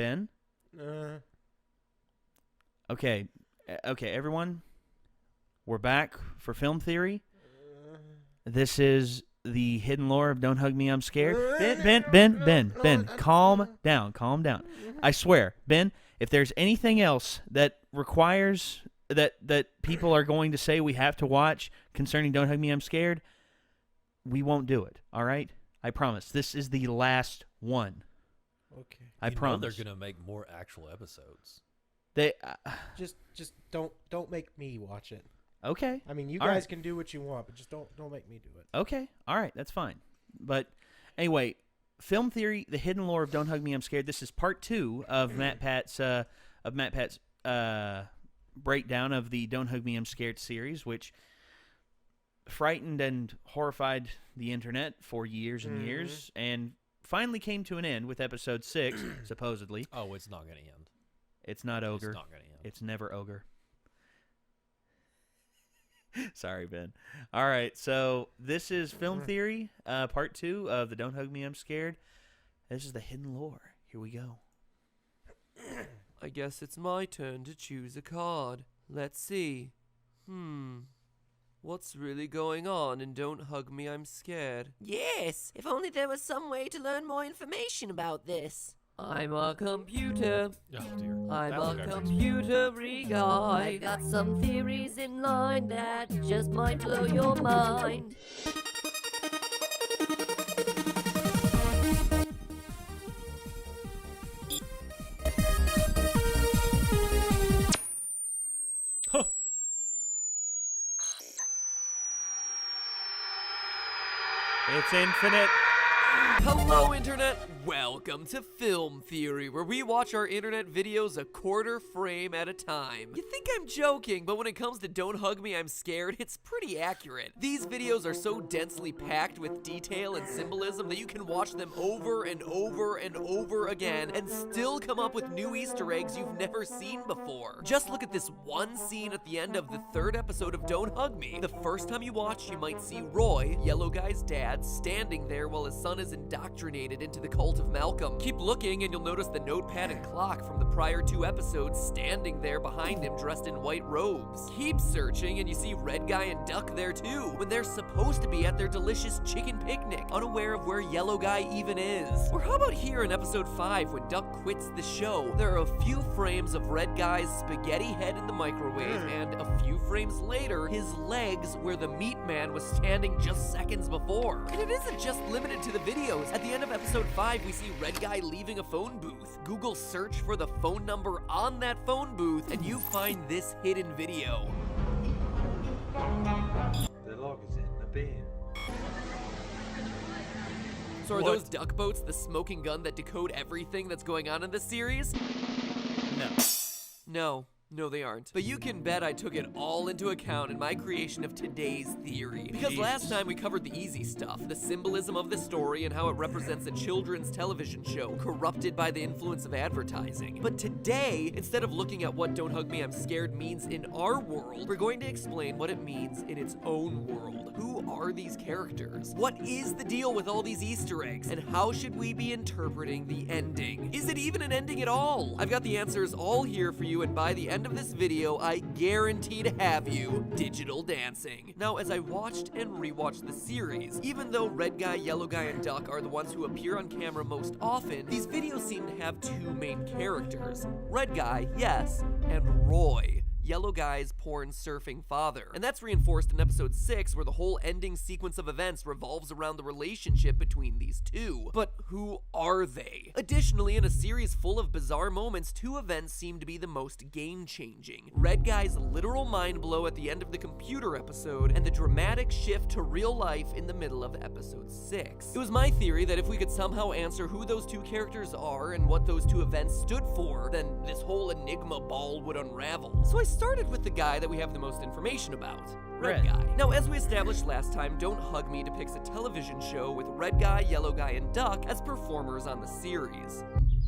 Ben? Okay, everyone. We're back for Film Theory. This is the hidden lore of Don't Hug Me, I'm Scared. Ben, calm down. I swear, Ben, if there's anything else that requires that people are going to say we have to watch concerning Don't Hug Me, I'm Scared, we won't do it, all right? I promise. This is the last one. Okay. I promise. They're going to make more actual episodes. They just don't make me watch it. Okay. I mean, you all guys right. can do what you want, but just don't make me do it. Okay. All right, that's fine. But anyway, Film Theory, the hidden lore of Don't Hug Me, I'm Scared. This is part 2 of Matt Pat's breakdown of the Don't Hug Me, I'm Scared series, which frightened and horrified the internet for years and years, and finally came to an end with episode 6, supposedly. Oh, it's not going to end. It's not ogre. It's not going to end. It's never ogre. Sorry, Ben. All right, so this is Film Theory, part 2 of the Don't Hug Me, I'm Scared. This is the hidden lore. Here we go. I guess it's my turn to choose a card. Let's see. What's really going on in Don't Hug Me, I'm Scared? Yes, if only there was some way to learn more information about this. I'm a computer. Oh, dear. I'm That a was very computer-y guy. I've got some theories in line that just might blow your mind. Huh. It's infinite. Hello, Internet! Welcome to Film Theory, where we watch our internet videos a quarter frame at a time. You think I'm joking, but when it comes to Don't Hug Me, I'm Scared, it's pretty accurate. These videos are so densely packed with detail and symbolism that you can watch them over and over and over again and still come up with new Easter eggs you've never seen before. Just look at this one scene at the end of the 3rd episode of Don't Hug Me. The first time you watch, you might see Roy, Yellow Guy's dad, standing there while his son is indoctrinated into the cult of Malcolm. Keep looking and you'll notice the notepad and clock from the prior 2 episodes standing there behind him dressed in white robes. Keep searching and you see Red Guy and Duck there too, when they're supposed to be at their delicious chicken picnic, unaware of where Yellow Guy even is. Or how about here in episode 5 when Duck quits the show? There are a few frames of Red Guy's spaghetti head in the microwave and a few frames later, his legs where the meat man was standing just seconds before. And it isn't just limited to the videos. At the end of episode 5, we see Red Guy leaving a phone booth. Google search for the phone number on that phone booth and you find this hidden video. The log is in the bin. So are those duck boats the smoking gun that decode everything that's going on in this series? No, they aren't. But you can bet I took it all into account in my creation of today's theory. Because last time we covered the easy stuff, the symbolism of the story and how it represents a children's television show corrupted by the influence of advertising. But today, instead of looking at what Don't Hug Me, I'm Scared means in our world, we're going to explain what it means in its own world. Who are these characters? What is the deal with all these Easter eggs? And how should we be interpreting the ending? Is it even an ending at all? I've got the answers all here for you, and by the end of this video, I guarantee to have you digital dancing. Now, as I watched and rewatched the series, even though Red Guy, Yellow Guy, and Duck are the ones who appear on camera most often, these videos seem to have 2 main characters. Red Guy, yes, and Roy, Yellow Guy's porn surfing father. And that's reinforced in episode 6, where the whole ending sequence of events revolves around the relationship between these 2. But who are they? Additionally, in a series full of bizarre moments, 2 events seem to be the most game-changing. Red Guy's literal mind blow at the end of the computer episode, and the dramatic shift to real life in the middle of episode 6. It was my theory that if we could somehow answer who those 2 characters are and what those 2 events stood for, then this whole enigma ball would unravel. So I started with the guy that we have the most information about, Red Guy. Now, as we established last time, Don't Hug Me depicts a television show with Red Guy, Yellow Guy, and Duck as performers on the series.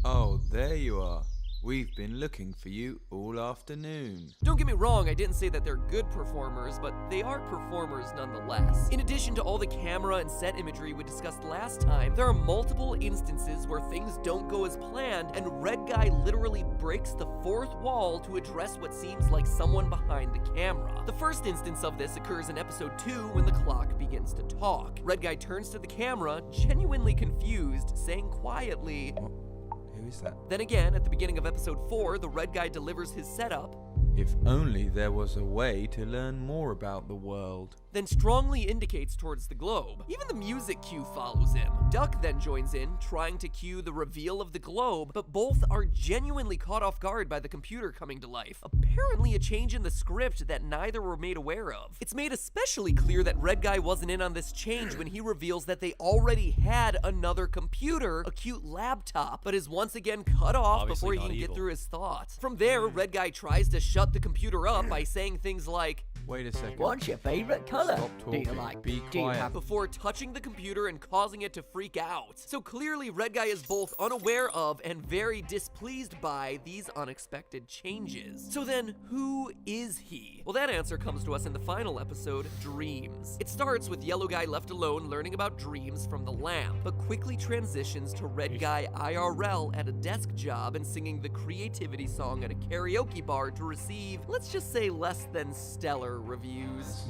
Oh, there you are. We've been looking for you all afternoon. Don't get me wrong, I didn't say that they're good performers, but they are performers nonetheless. In addition to all the camera and set imagery we discussed last time, there are multiple instances where things don't go as planned, and Red Guy literally breaks the fourth wall to address what seems like someone behind the camera. The first instance of this occurs in episode 2 when the clock begins to talk. Red Guy turns to the camera, genuinely confused, saying quietly, Who is that? Then again, at the beginning of episode 4, the Red Guy delivers his setup, If only there was a way to learn more about the world. then strongly indicates towards the globe. Even the music cue follows him. Duck then joins in, trying to cue the reveal of the globe, but both are genuinely caught off guard by the computer coming to life. Apparently a change in the script that neither were made aware of. It's made especially clear that Red Guy wasn't in on this change when he reveals that they already had another computer, a cute laptop, but is once again cut off Obviously before he not can get evil. through his thoughts. From there, Red Guy tries to shut the computer up by saying things like, Wait a second. What's your favorite color? Stop Do you talking. like? Be Do you quiet. have? before touching the computer and causing it to freak out. So clearly, Red Guy is both unaware of and very displeased by these unexpected changes. So then, who is he? Well, that answer comes to us in the final episode, Dreams. It starts with Yellow Guy left alone learning about dreams from the lamp, but quickly transitions to Red Guy IRL at a desk job and singing the creativity song at a karaoke bar to receive, let's just say, less than stellar reviews.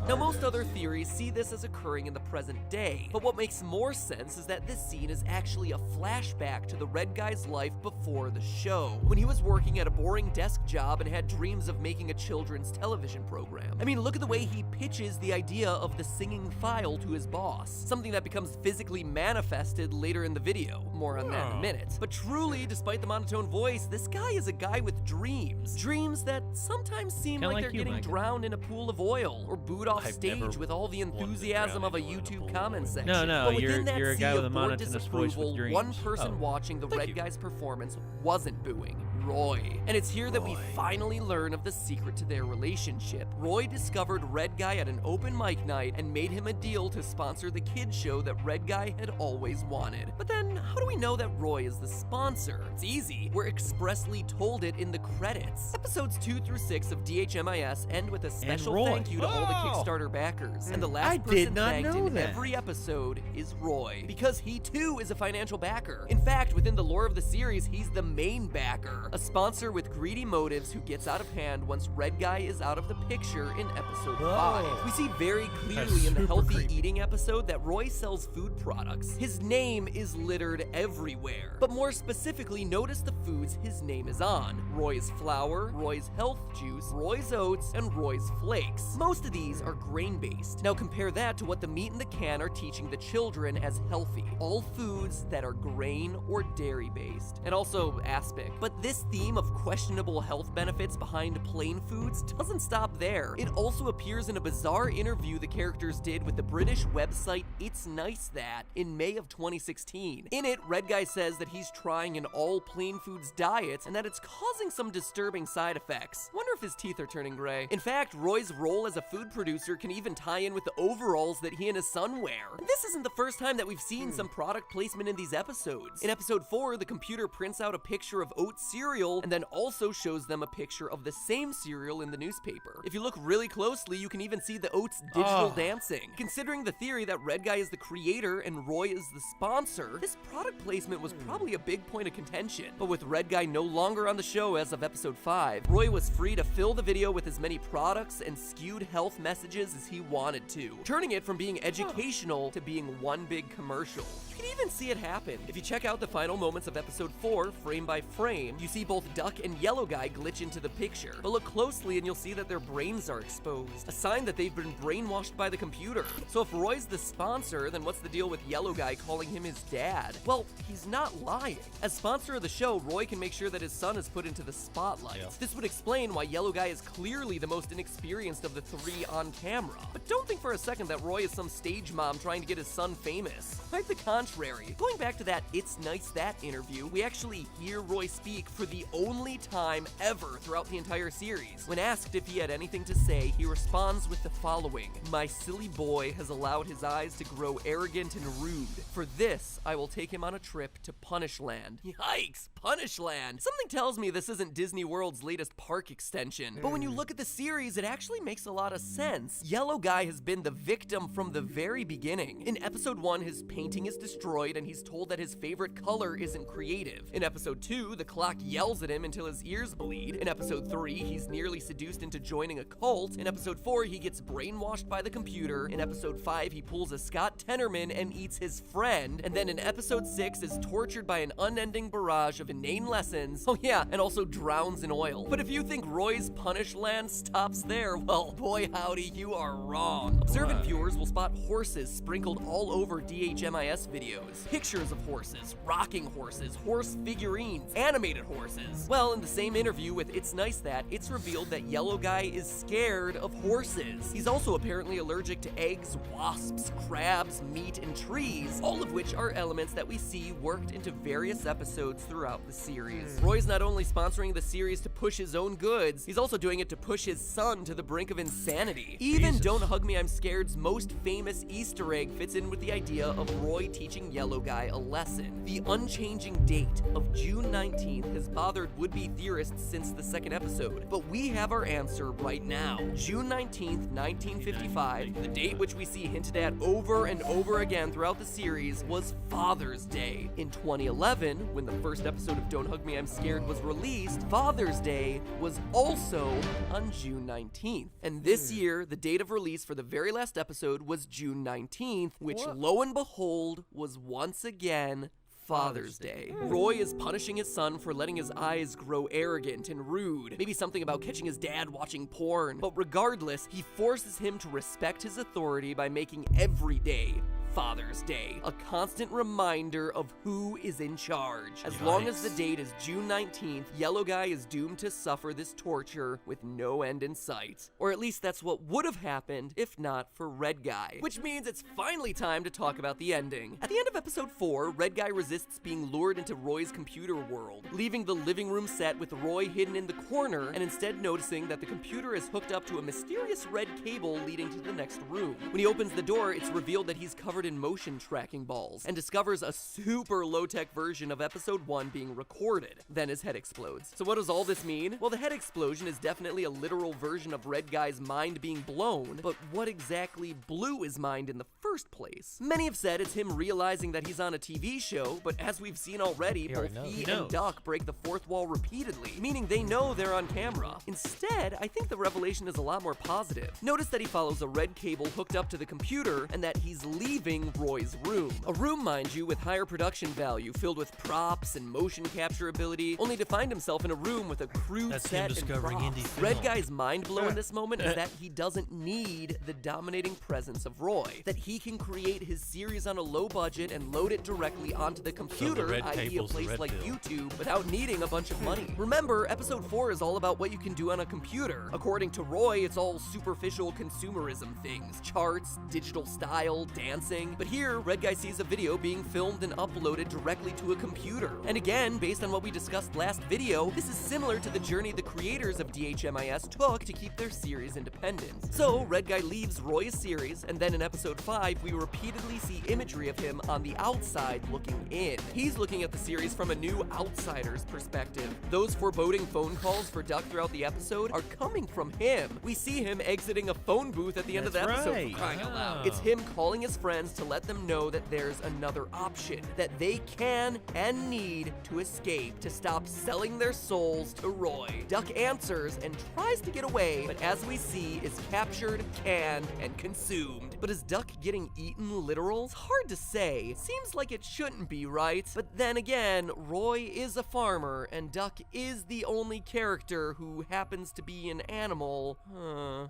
Now, most other theories see this as occurring in the present day, but what makes more sense is that this scene is actually a flashback to the Red Guy's life before the show, when he was working at a boring desk job and had dreams of making a children's television program. I mean, look at the way he pitches the idea of the singing file to his boss, something that becomes physically manifested later in the video. More on that in a minute. But truly, despite the monotone voice, this guy is a guy with dreams. Dreams that sometimes seem Kinda like like they're you, getting Micah. drowned in a pool of oil or booed off I've stage never with all the wanted to enthusiasm drown of a anyone in a pool YouTube of comment oil. section. No, But within that you're a sea guy with of a bored monotonous voice with disapproval, dreams. one person Oh, watching the thank Red you. Guy's performance wasn't booing. Roy. And it's here that we finally learn of the secret to their relationship. Roy discovered Red Guy at an open mic night and made him a deal to sponsor the kids show that Red Guy had always wanted. But then, how do we know that Roy is the sponsor? It's easy. We're expressly told it in the credits. Episodes 2 through 6 of DHMIS end with a special Roy. thank you to all the Oh. Kickstarter backers. And the last I person did not thanked know in that. every episode is Roy, because he too is a financial backer. In fact, within the lore of the series, he's the main backer, a sponsor with greedy motives who gets out of hand once Red Guy is out of the picture in episode 5. We see very clearly in the super healthy creepy. eating episode that Roy sells food products. His name is littered everywhere, but more specifically, notice the foods his name is on: Roy's flour, Roy's health juice, Roy's oats, and Roy's flakes. Most of these are grain-based. Now compare that to what the meat in the can are teaching the children as healthy. All foods that are grain or dairy-based, and also aspic. But this theme of questionable health benefits behind plain foods doesn't stop there. It also appears in a bizarre interview the characters did with the British website It's Nice That in May of 2016. In it, Red Guy says that he's trying an all plain foods diet and that it's causing some disturbing side effects. Wonder if his teeth are turning gray. In fact, Roy's role as a food producer can even tie in with the overalls that he and his son wear. And this isn't the first time that we've seen some product placement in these episodes. In episode 4, the computer prints out a picture of oat cereal and then also shows them a picture of the same cereal in the newspaper. If you look really closely, you can even see the oats digital dancing. Considering the theory that Red Guy is the creator and Roy is the sponsor, this product placement was probably a big point of contention. But with Red Guy no longer on the show as of episode 5, Roy was free to fill the video with as many products and skewed health messages as he wanted to, turning it from being educational to being one big commercial. You can even see it happen. If you check out the final moments of episode 4, frame by frame, you see both Duck and Yellow Guy glitch into the picture. But look closely and you'll see that their brains are exposed, a sign that they've been brainwashed by the computer. So if Roy's the sponsor, then what's the deal with Yellow Guy calling him his dad? Well, he's not lying. As sponsor of the show, Roy can make sure that his son is put into the spotlight. Yeah. This would explain why Yellow Guy is clearly the most inexperienced of the 3 on camera. But don't think for a second that Roy is some stage mom trying to get his son famous. Quite the contrary. Going back to that It's Nice That interview, we actually hear Roy speak for the only time ever throughout the entire series. When asked if he had anything to say, he responds with the following: "My silly boy has allowed his eyes to grow arrogant and rude. For this, I will take him on a trip to Punishland." Yikes, Punishland! Something tells me this isn't Disney World's latest park extension. But when you look at the series, it actually makes a lot of sense. Yellow Guy has been the victim from the very beginning. In episode 1, his painting is destroyed and he's told that his favorite color isn't creative. In episode 2, the clock yells at him until his ears bleed. In episode 3, he's nearly seduced into joining a cult. In episode 4, he gets brainwashed by the computer. In episode 5, he pulls a Scott Tenorman and eats his friend. And then in episode 6, is tortured by an unending barrage of inane lessons. Oh yeah, and also drowns in oil. But if you think Roy's Punishland stops there, well, boy howdy, you are wrong. Observant viewers will spot horses sprinkled all over DHMIS videos. Pictures of horses, rocking horses, horse figurines, animated horses. Well, in the same interview with It's Nice That, it's revealed that Yellow Guy is scared of horses. He's also apparently allergic to eggs, wasps, crabs, meat, and trees, all of which are elements that we see worked into various episodes throughout the series. Roy's not only sponsoring the series to push his own goods, he's also doing it to push his son to the brink of insanity. Even Don't Hug Me, I'm Scared's most famous Easter egg fits in with the idea of Roy teaching Yellow Guy a lesson. The unchanging date of June 19th has bothered would-be theorists since the second episode, but we have our answer right now. June 19th, 1955, the date which we see hinted at over and over again throughout the series, was Father's Day. In 2011, when the first episode of Don't Hug Me, I'm Scared was released, Father's Day was also on June 19th. And this year, the date of release for the very last episode was June 19th, which lo and behold was once again Father's Day. Roy is punishing his son for letting his eyes grow arrogant and rude. Maybe something about catching his dad watching porn. But regardless, he forces him to respect his authority by making every day Father's Day, a constant reminder of who is in charge. As long as the date is June 19th, Yellow Guy is doomed to suffer this torture with no end in sight. Or at least that's what would have happened if not for Red Guy. Which means it's finally time to talk about the ending. At the end of episode 4, Red Guy resists being lured into Roy's computer world, leaving the living room set with Roy hidden in the corner and instead noticing that the computer is hooked up to a mysterious red cable leading to the next room. When he opens the door, it's revealed that he's covered in motion tracking balls and discovers a super low-tech version of episode 1 being recorded. Then his head explodes. So what does all this mean? Well, the head explosion is definitely a literal version of Red Guy's mind being blown, but what exactly blew his mind in the first place? Many have said it's him realizing that he's on a TV show, but as we've seen already, both he and Duck break the fourth wall repeatedly, meaning they know they're on camera. Instead, I think the revelation is a lot more positive. Notice that he follows a red cable hooked up to the computer and that he's leaving Roy's room. A room, mind you, with higher production value, filled with props and motion capture ability, only to find himself in a room with a crude set and props. Red Guy's mind blow in this moment is that he doesn't need the dominating presence of Roy, that he can create his series on a low budget and load it directly onto the computer, i.e. a place like YouTube, without needing a bunch of money. Remember, episode 4 is all about what you can do on a computer. According to Roy, it's all superficial consumerism things, charts, digital style, dancing. But here, Red Guy sees a video being filmed and uploaded directly to a computer. And again, based on what we discussed last video, this is similar to the journey the creators of DHMIS took to keep their series independent. So, Red Guy leaves Roy's series, and then in episode 5, we repeatedly see imagery of him on the outside looking in. He's looking at the series from a new outsider's perspective. Those foreboding phone calls for Duck throughout the episode are coming from him. We see him exiting a phone booth at the end of the episode, for crying out loud. It's him calling his friends to let them know that there's another option, that they can and need to escape, to stop selling their souls to Roy. Duck answers and tries to get away, but as we see, is captured, canned, and consumed. But is Duck getting eaten literal? It's hard to say. Seems like it shouldn't be, right? But then again, Roy is a farmer, and Duck is the only character who happens to be an animal.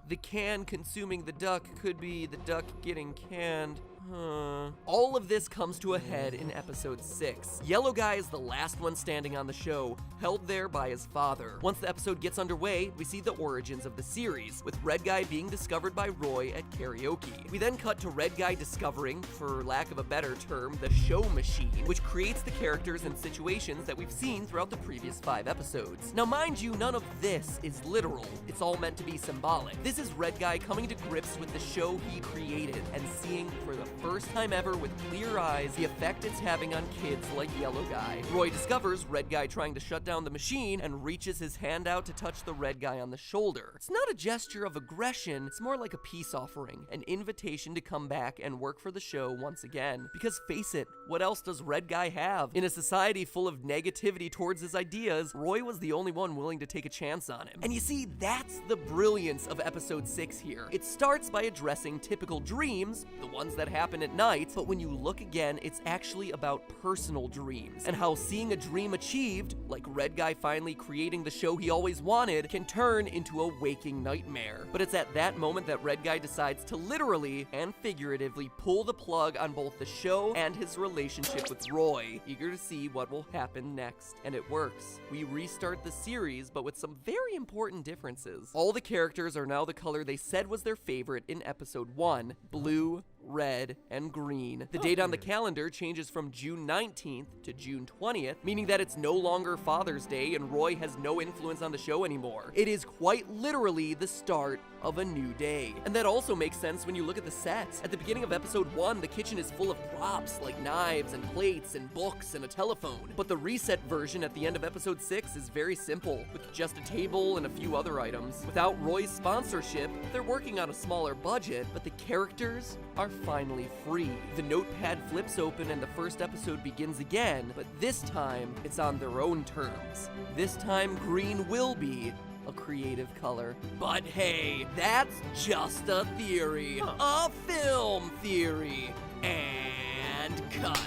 The can consuming the duck could be the duck getting canned. All of this comes to a head in episode 6. Yellow Guy is the last one standing on the show, held there by his father. Once the episode gets underway, we see the origins of the series, with Red Guy being discovered by Roy at karaoke. We then cut to Red Guy discovering, for lack of a better term, the show machine, which creates the characters and situations that we've seen throughout the previous 5 episodes. Now mind you, none of this is literal. It's all meant to be symbolic. This is Red Guy coming to grips with the show he created and seeing for the first time ever with clear eyes the effect it's having on kids like Yellow Guy. Roy discovers Red Guy trying to shut down the machine and reaches his hand out to touch the Red Guy on the shoulder. It's not a gesture of aggression, it's more like a peace offering, an invitation to come back and work for the show once again. Because face it, what else does Red Guy have? In a society full of negativity towards his ideas, Roy was the only one willing to take a chance on him. And you see, that's the brilliance of episode 6 here. It starts by addressing typical dreams, the ones that happen at night, but when you look again, it's actually about personal dreams, and how seeing a dream achieved, like Red Guy finally creating the show he always wanted, can turn into a waking nightmare. But it's at that moment that Red Guy decides to literally and figuratively pull the plug on both the show and his relationship with Roy, eager to see what will happen next. And it works. We restart the series, but with some very important differences. All the characters are now the color they said was their favorite in episode 1, blue, red, and green. The date on the calendar changes from June 19th to June 20th, meaning that it's no longer Father's Day and Roy has no influence on the show anymore. It is quite literally the start of a new day. And that also makes sense when you look at the sets. At the beginning of episode 1, the kitchen is full of props like knives and plates and books and a telephone. But the reset version at the end of episode 6 is very simple, with just a table and a few other items. Without Roy's sponsorship, they're working on a smaller budget, but the characters are finally free. The notepad flips open and the first episode begins again, but this time it's on their own terms. This time green will be a creative color. But hey, that's just a theory. A film theory. And cut.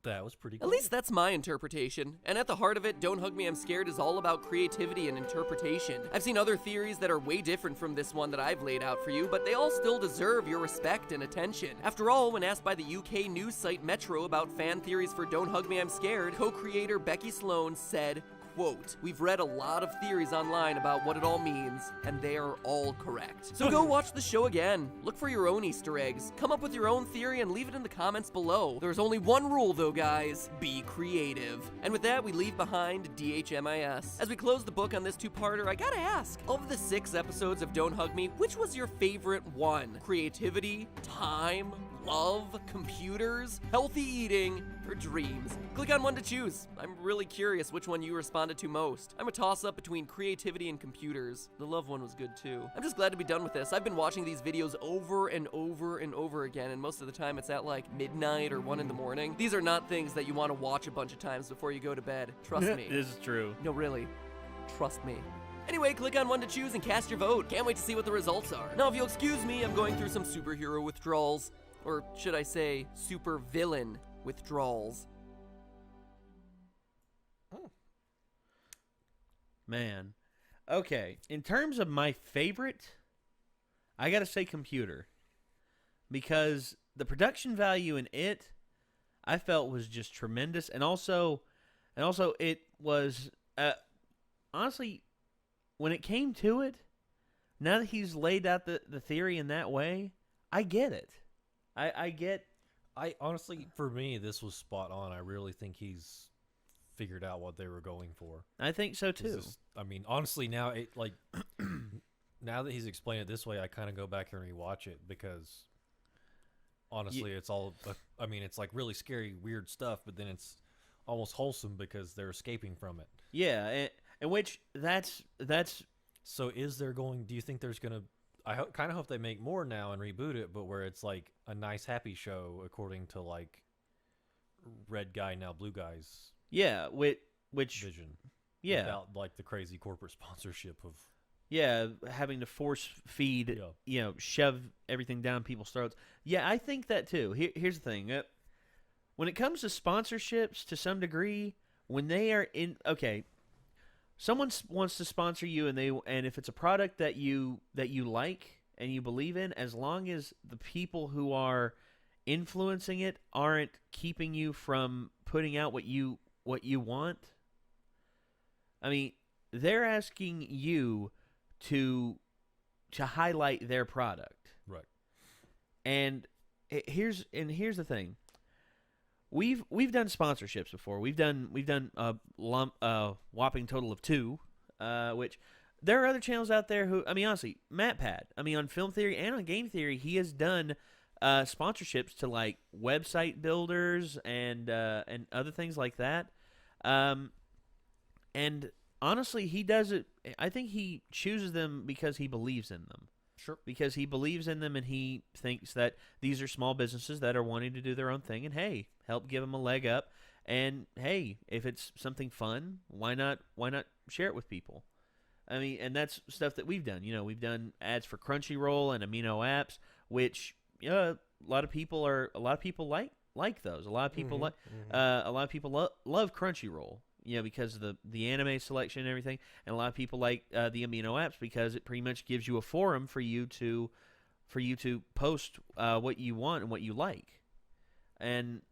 That was pretty At cool. least that's my interpretation. And at the heart of it, Don't Hug Me, I'm Scared is all about creativity and interpretation. I've seen other theories that are way different from this one that I've laid out for you, but they all still deserve your respect and attention. After all, when asked by the UK news site Metro about fan theories for Don't Hug Me, I'm Scared, co-creator Becky Sloan said, quote, "We've read a lot of theories online about what it all means, and they are all correct. So go watch the show again. Look for your own Easter eggs. Come up with your own theory and leave it in the comments below. There's only one rule though, guys. Be creative." And with that, we leave behind DHMIS. As we close the book on this two-parter, I gotta ask, of the 6 episodes of Don't Hug Me, which was your favorite one? Creativity? Time? Love? Computers? Healthy eating? Or dreams? Click on one to choose. I'm really curious which one you responded to most. I'm a toss-up between creativity and computers. The love one was good too. I'm just glad to be done with this. I've been watching these videos over and over and over again, and most of the time it's at like midnight or 1 in the morning. These are not things that you want to watch a bunch of times before you go to bed. Trust me. This is true. No, really. Trust me. Anyway, click on one to choose and cast your vote. Can't wait to see what the results are. Now, if you'll excuse me, I'm going through some superhero withdrawals. Or should I say, super villain withdrawals. Man. Okay, in terms of my favorite, I gotta say computer. Because the production value in it, I felt was just tremendous. And also it was, honestly, when it came to it, now that he's laid out the theory in that way, I get it. I honestly, for me, this was spot on. I really think he's figured out what they were going for. I think so too. I mean, honestly, now it like now that he's explained it this way, I kind of go back and rewatch it because honestly, it's all. I mean, it's like really scary, weird stuff, but then it's almost wholesome because they're escaping from it. Yeah, and which that's. So, is there going? Do you think there's gonna? I kind of hope they make more now and reboot it, but where it's like a nice, happy show, according to like Red Guy now Blue Guy's which vision. Yeah, without like the crazy corporate sponsorship of having to force feed, shove everything down people's throats. Yeah, I think that too. Here's the thing: when it comes to sponsorships, to some degree, when they are in wants to sponsor you, and if it's a product that you like and you believe in, as long as the people who are influencing it aren't keeping you from putting out what you want. I mean, they're asking you to highlight their product. Right. And here's the thing. We've done sponsorships before. We've done a whopping total of 2, which there are other channels out there who, I mean, honestly, MatPat. I mean, on Film Theory and on Game Theory, he has done sponsorships to like website builders and other things like that. And honestly, he does it. I think he chooses them because he believes in them. Sure. Because he believes in them, and he thinks that these are small businesses that are wanting to do their own thing, and hey, help give them a leg up. And hey, if it's something fun, why not share it with people? I mean, and that's stuff that we've done. You know, we've done ads for Crunchyroll and Amino Apps, which a lot of people like those. A lot of people love Crunchyroll. You know, because of the anime selection and everything, and a lot of people like the Amino Apps because it pretty much gives you a forum for you to post what you want and what you like, and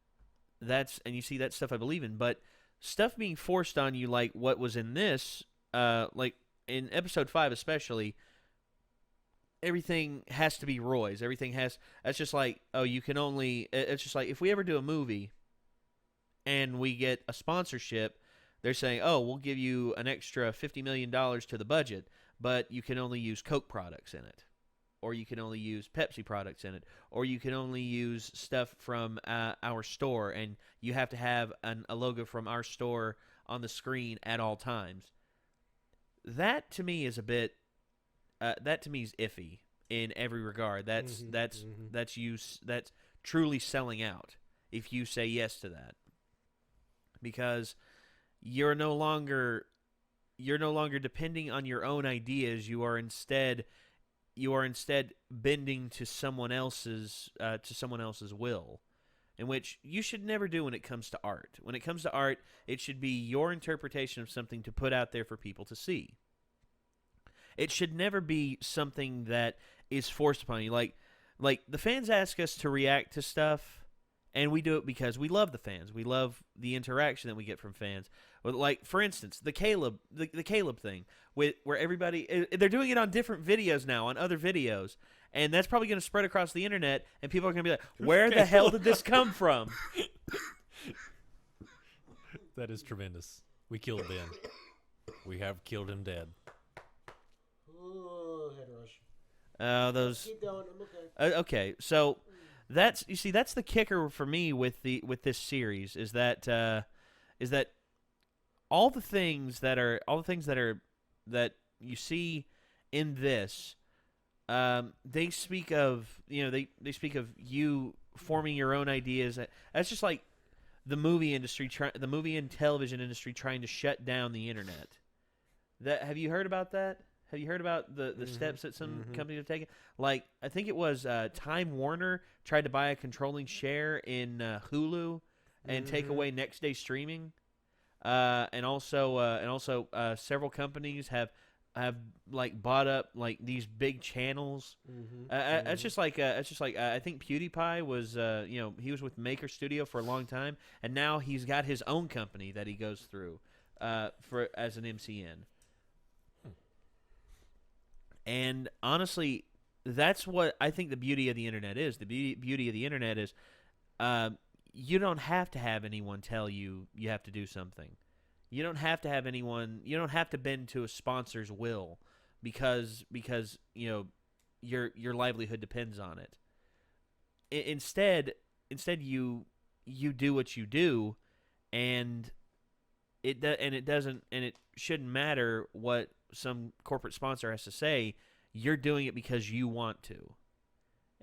you see that stuff I believe in. But stuff being forced on you, like what was in this, like in episode 5 especially, everything has to be Roy's. That's just like, oh, you can only. It's just like if we ever do a movie, and we get a sponsorship. They're saying, oh, we'll give you an extra $50 million to the budget, but you can only use Coke products in it, or you can only use Pepsi products in it, or you can only use stuff from our store, and you have to have a logo from our store on the screen at all times. That to me is a bit. That to me is iffy in every regard. That's truly selling out if you say yes to that, because you're no longer depending on your own ideas. You are instead bending to someone else's will, in which you should never do when it comes to art. When it comes to art, it should be your interpretation of something to put out there for people to see. It should never be something that is forced upon you. Like the fans ask us to react to stuff, and we do it because we love the fans. We love the interaction that we get from fans. Like, for instance, the Caleb thing, where everybody, they're doing it on different videos now, on other videos, and that's probably going to spread across the internet, and people are going to be like, where the hell did this come from? That is tremendous. We killed Ben. We have killed him dead. Oh, head rush. Those. Keep going. I'm okay. Okay, so that's the kicker for me with this series is that all the things that you see in this, they speak of they speak of you forming your own ideas. That's just like the movie industry, the movie and television industry trying to shut down the internet. Have you heard about that? Have you heard about the steps that some companies have taken? Like, I think it was Time Warner tried to buy a controlling share in Hulu and take away next day streaming. And also several companies have like bought up like these big channels. It's just like I think PewDiePie was he was with Maker Studio for a long time, and now he's got his own company that he goes through for as an MCN. And honestly, that's what I think the beauty of the internet is. The beauty of the internet is you don't have to have anyone tell you have to do something. You don't have to have anyone. You don't have to bend to a sponsor's will because your livelihood depends on it. Instead you do what you do, and it shouldn't matter what some corporate sponsor has to say. You're doing it because you want to,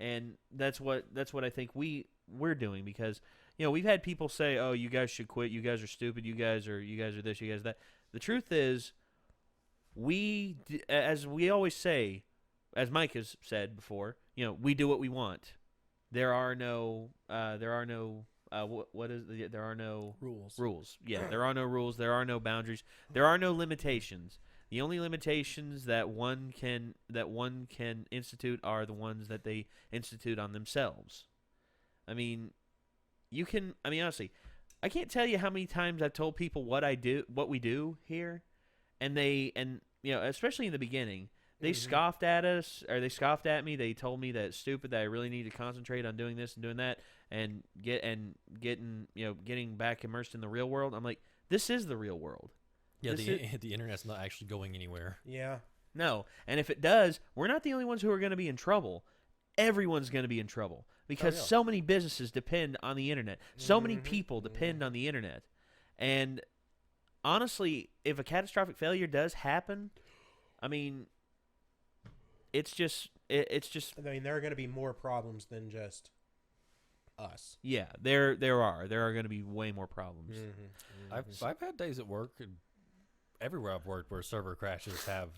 and that's what I think we're doing, because we've had people say, "Oh, you guys should quit. You guys are stupid. You guys are this. You guys are that." The truth is, as we always say, as Mike has said before, we do what we want. There are no what is there are no Rules. rules. Yeah, there are no rules. There are no boundaries. There are no limitations. The only limitations that one can institute are the ones that they institute on themselves. I mean, honestly, I can't tell you how many times I've told people what we do here, and especially in the beginning, they scoffed at us, or they scoffed at me. They told me that it's stupid, that I really need to concentrate on doing this and doing that, and getting back immersed in the real world. I'm like, this is the real world. Yeah, the internet's not actually going anywhere. Yeah. No, and if it does, we're not the only ones who are going to be in trouble. Everyone's going to be in trouble because so many businesses depend on the internet. So many people depend on the internet. And honestly, if a catastrophic failure does happen, I mean, it's just. I mean, there are going to be more problems than just us. Yeah, there are going to be way more problems. I've had days at work, and everywhere I've worked, where server crashes have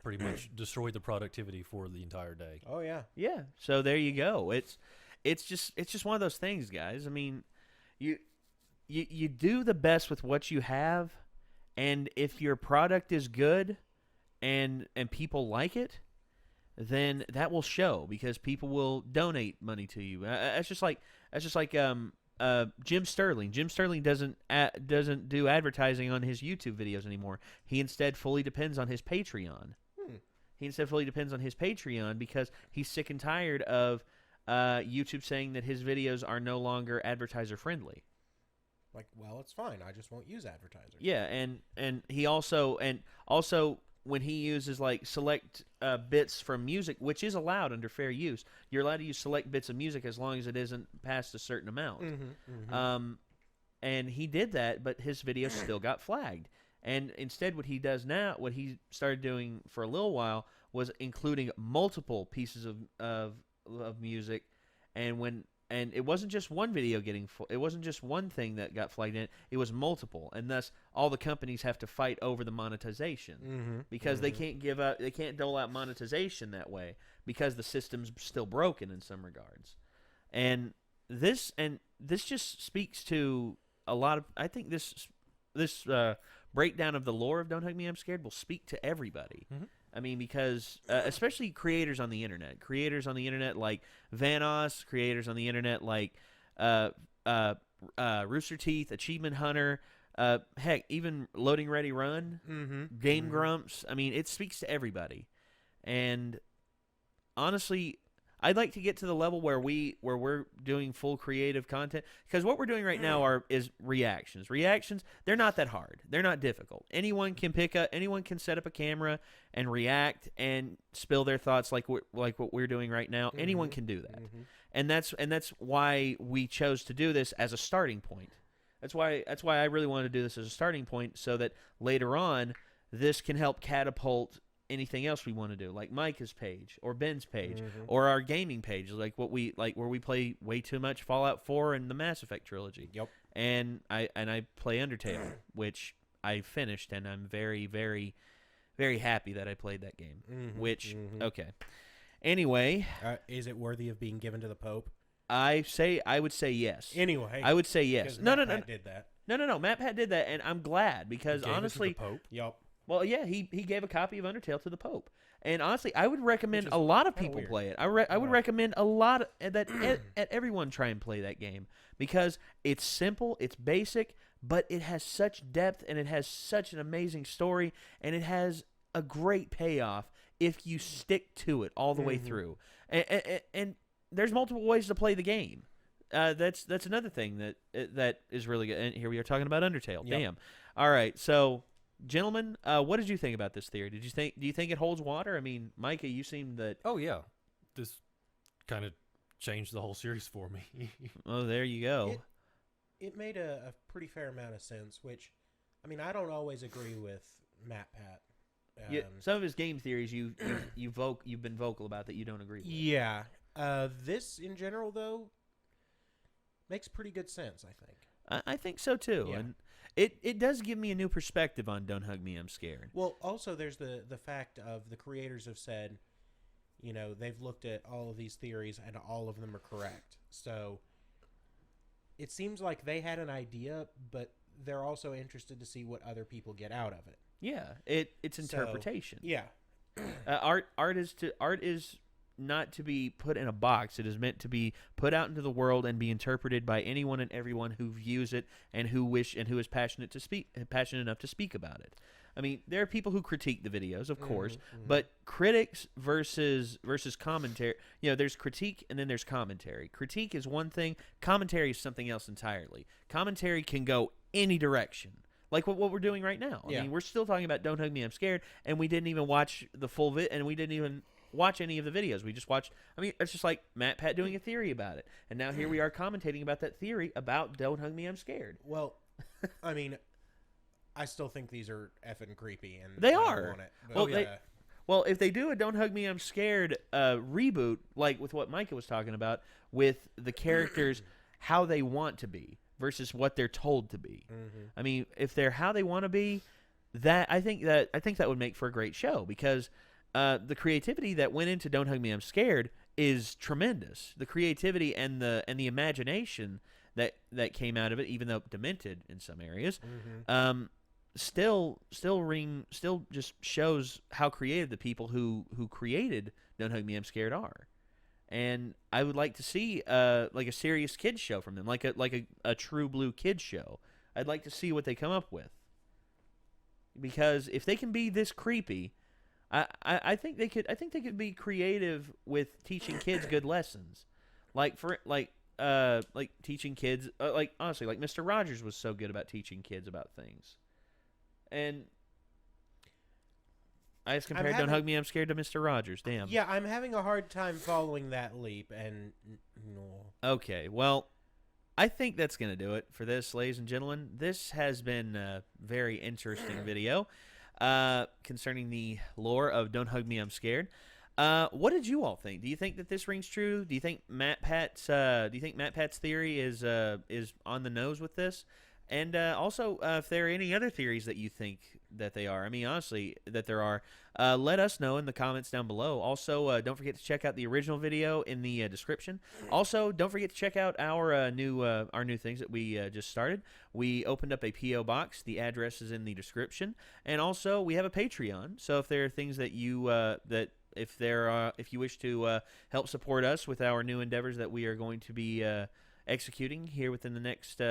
pretty much destroyed the productivity for the entire day. Oh yeah. Yeah. So there you go. It's just one of those things, guys. I mean, you do the best with what you have, and if your product is good and people like it, then that will show because people will donate money to you. That's just like Jim Sterling. Jim Sterling doesn't do advertising on his YouTube videos anymore. He instead fully depends on his Patreon. He instead fully depends on his Patreon because he's sick and tired of YouTube saying that his videos are no longer advertiser friendly. Like, well, it's fine. I just won't use advertisers. Yeah, and he also when he uses like select bits from music, which is allowed under fair use, you're allowed to use select bits of music as long as it isn't past a certain amount. And he did that, but his videos still got flagged. And instead, what he started doing for a little while was including multiple pieces of music, and it wasn't just one video it wasn't just one thing that got flagged in it was multiple, and thus all the companies have to fight over the monetization because they can't dole out monetization that way because the system's still broken in some regards. And this just speaks to a lot of, I think this breakdown of the lore of Don't Hug Me, I'm Scared will speak to everybody. I mean, because especially creators on the internet like Vanoss, creators on the internet like Rooster Teeth, Achievement Hunter, heck, even Loading Ready Run, Game Grumps. I mean, it speaks to everybody. And honestly, I'd like to get to the level where we're doing full creative content, because what we're doing right now is reactions. Reactions, they're not that hard. They're not difficult. Anyone can set up a camera and react and spill their thoughts like what we're doing right now. Anyone can do that. And that's why we chose to do this as a starting point. That's why I really wanted to do this as a starting point, so that later on this can help catapult anything else we want to do, like Micah's page or Ben's page or our gaming page, like where we play way too much Fallout 4 and the Mass Effect trilogy. Yep. And I play Undertale, which I finished, and I'm very, very, very happy that I played that game. Okay. Anyway, is it worthy of being given to the Pope? I would say yes. Anyway, I would say yes. No. Did that? No. Matt Pat did that, and I'm glad because Gave honestly, it to the Pope? Yep. Well, yeah, he gave a copy of Undertale to the Pope, and honestly, I would recommend a lot of people play it. I would recommend a lot that everyone try and play that game, because it's simple, it's basic, but it has such depth, and it has such an amazing story, and it has a great payoff if you stick to it all the way through. And there's multiple ways to play the game. That's another thing that is really good. And here we are talking about Undertale. Yep. Damn. All right, so. Gentlemen, what did you think about this theory? Do you think it holds water? I mean, Micah, you seem that. Oh yeah, this kind of changed the whole series for me. Oh, there you go. It made a pretty fair amount of sense. Which, I mean, I don't always agree with Matt Pat. Some of his game theories you've been vocal about that you don't agree with. Yeah. This in general though makes pretty good sense, I think. I think so too. Yeah. And it does give me a new perspective on Don't Hug Me, I'm Scared. Well, also there's the fact of the creators have said, they've looked at all of these theories and all of them are correct. So it seems like they had an idea, but they're also interested to see what other people get out of it. Yeah, it's So, interpretation. Yeah. Art is not to be put in a box. It is meant to be put out into the world and be interpreted by anyone and everyone who views it and who is passionate enough to speak about it. I mean, there are people who critique the videos, of course, but critics versus commentary. There's critique and then there's commentary. Critique is one thing. Commentary is something else entirely. Commentary can go any direction. Like what we're doing right now. I mean, we're still talking about Don't Hug Me, I'm Scared, and we didn't even watch the full and we didn't even watch any of the videos. We just watched, it's just like Matt Pat doing a theory about it. And now here we are commentating about that theory about Don't Hug Me, I'm Scared. Well, I mean, I still think these are effing creepy. And They I don't are. want it, but Well, if they do a Don't Hug Me, I'm Scared reboot, like with what Micah was talking about, with the characters how they want to be versus what they're told to be. I mean, if they're how they want to be, I think that would make for a great show, because the creativity that went into Don't Hug Me, I'm Scared is tremendous. The creativity and the imagination that came out of it, even though demented in some areas, still just shows how creative the people who created Don't Hug Me, I'm Scared are. And I would like to see like a serious kids show from them, like a true blue kids show. I'd like to see what they come up with, because if they can be this creepy, I think they could be creative with teaching kids good lessons, like teaching kids honestly, like Mr. Rogers was so good about teaching kids about things. And I just compared Don't Hug Me, I'm Scared to Mr. Rogers. Damn. yeah, I'm having a hard time following that leap. And no. Okay, well, I think that's going to do it for this, ladies and gentlemen. This has been a very interesting video concerning the lore of Don't Hug Me, I'm Scared. What did you all think? Do you think that this rings true? Do you think Matt Pat's theory is on the nose with this? And also, if there are any other theories that you think that they are, I mean, honestly, that there are, let us know in the comments down below. Also, don't forget to check out the original video in the description. Also, don't forget to check out our new things that we just started. We opened up a P.O. box. The address is in the description. And also, we have a Patreon. So if there are things that you if you wish to help support us with our new endeavors that we are going to be executing here within the next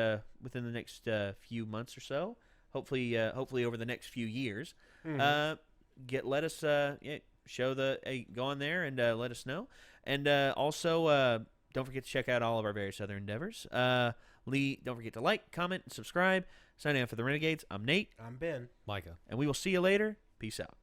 few months or so, hopefully over the next few years, let us go on there and let us know. And also don't forget to check out all of our various other endeavors. Don't forget to like, comment, and subscribe. Signing out for the Renegades, I'm Nate. I'm Ben. Micah. And we will see you later. Peace out.